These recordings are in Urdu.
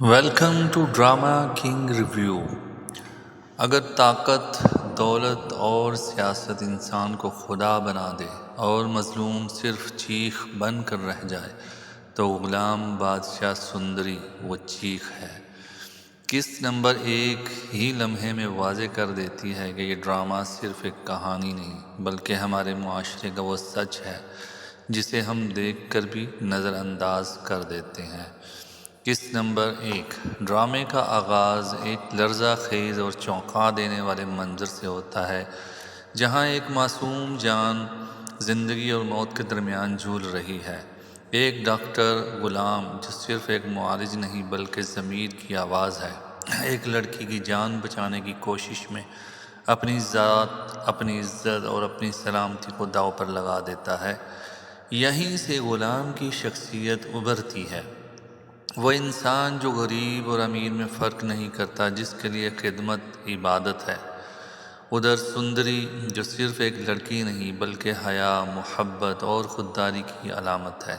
Welcome to drama king review. اگر طاقت، دولت اور سیاست انسان کو خدا بنا دے اور مظلوم صرف چیخ بن کر رہ جائے تو غلام بادشاہ سندری وہ چیخ ہے۔ قسط نمبر 1 ہی لمحے میں واضح کر دیتی ہے کہ یہ ڈرامہ صرف ایک کہانی نہیں بلکہ ہمارے معاشرے کا وہ سچ ہے جسے ہم دیکھ کر بھی نظر انداز کر دیتے ہیں۔ قسط نمبر 1 ڈرامے کا آغاز ایک لرزہ خیز اور چونکا دینے والے منظر سے ہوتا ہے، جہاں ایک معصوم جان زندگی اور موت کے درمیان جھول رہی ہے۔ ایک ڈاکٹر غلام جو صرف ایک معالج نہیں بلکہ ضمیر کی آواز ہے، ایک لڑکی کی جان بچانے کی کوشش میں اپنی ذات، اپنی عزت اور اپنی سلامتی کو داؤ پر لگا دیتا ہے۔ یہیں سے غلام کی شخصیت ابھرتی ہے، وہ انسان جو غریب اور امیر میں فرق نہیں کرتا، جس کے لیے خدمت عبادت ہے۔ ادھر سندری جو صرف ایک لڑکی نہیں بلکہ حیا، محبت اور خودداری کی علامت ہے۔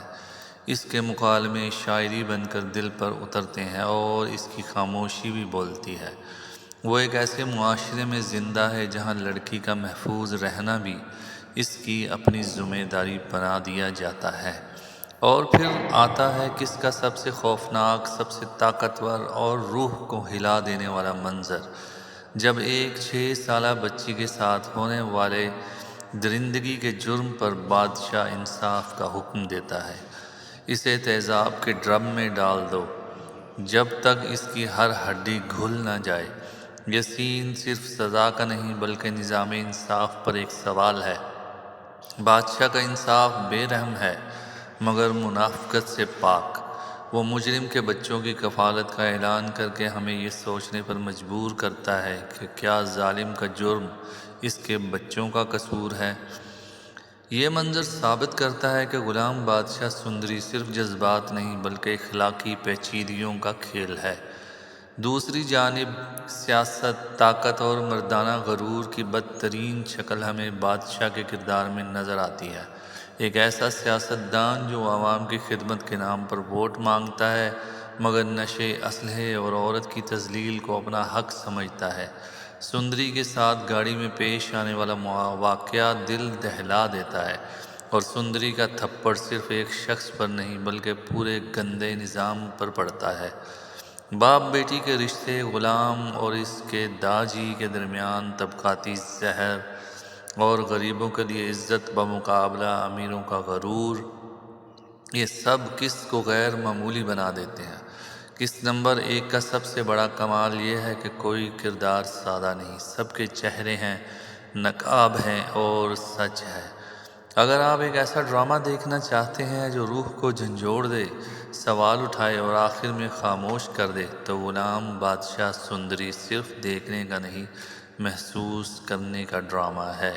اس کے مکالمے شاعری بن کر دل پر اترتے ہیں اور اس کی خاموشی بھی بولتی ہے۔ وہ ایک ایسے معاشرے میں زندہ ہے جہاں لڑکی کا محفوظ رہنا بھی اس کی اپنی ذمہ داری بنا دیا جاتا ہے۔ اور پھر آتا ہے کس کا سب سے خوفناک، سب سے طاقتور اور روح کو ہلا دینے والا منظر، جب ایک 6 سالہ بچی کے ساتھ ہونے والے درندگی کے جرم پر بادشاہ انصاف کا حکم دیتا ہے، اسے تیزاب کے ڈرم میں ڈال دو جب تک اس کی ہر ہڈی گھل نہ جائے۔ یہ سین صرف سزا کا نہیں بلکہ نظام انصاف پر ایک سوال ہے۔ بادشاہ کا انصاف بے رحم ہے مگر منافقت سے پاک۔ وہ مجرم کے بچوں کی کفالت کا اعلان کر کے ہمیں یہ سوچنے پر مجبور کرتا ہے کہ کیا ظالم کا جرم اس کے بچوں کا قصور ہے۔ یہ منظر ثابت کرتا ہے کہ غلام بادشاہ سندری صرف جذبات نہیں بلکہ اخلاقی پیچیدگیوں کا کھیل ہے۔ دوسری جانب سیاست، طاقت اور مردانہ غرور کی بدترین شکل ہمیں بادشاہ کے کردار میں نظر آتی ہے۔ ایک ایسا سیاستدان جو عوام کی خدمت کے نام پر ووٹ مانگتا ہے مگر نشے، اسلحے اور عورت کی تذلیل کو اپنا حق سمجھتا ہے۔ سندری کے ساتھ گاڑی میں پیش آنے والا واقعہ دل دہلا دیتا ہے، اور سندری کا تھپڑ صرف ایک شخص پر نہیں بلکہ پورے گندے نظام پر پڑتا ہے۔ باپ بیٹی کے رشتے، غلام اور اس کے داجی کے درمیان طبقاتی زہر، اور غریبوں کے لیے عزت بمقابلہ امیروں کا غرور، یہ سب قسط کو غیر معمولی بنا دیتے ہیں۔ قسط نمبر 1 کا سب سے بڑا کمال یہ ہے کہ کوئی کردار سادہ نہیں، سب کے چہرے ہیں، نقاب ہیں اور سچ ہے۔ اگر آپ ایک ایسا ڈرامہ دیکھنا چاہتے ہیں جو روح کو جھنجھوڑ دے، سوال اٹھائے اور آخر میں خاموش کر دے، تو غلام بادشاہ سندری صرف دیکھنے کا نہیں، محسوس کرنے کا ڈرامہ ہے۔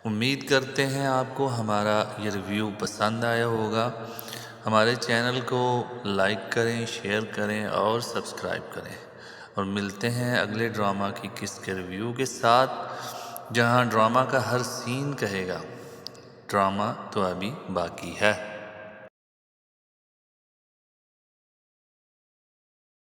امید کرتے ہیں آپ کو ہمارا یہ ریویو پسند آیا ہوگا۔ ہمارے چینل کو لائک کریں، شیئر کریں اور سبسکرائب کریں، اور ملتے ہیں اگلے ڈرامہ کی قسط کے ریویو کے ساتھ، جہاں ڈرامہ کا ہر سین کہے گا ڈرامہ تو ابھی باقی ہے۔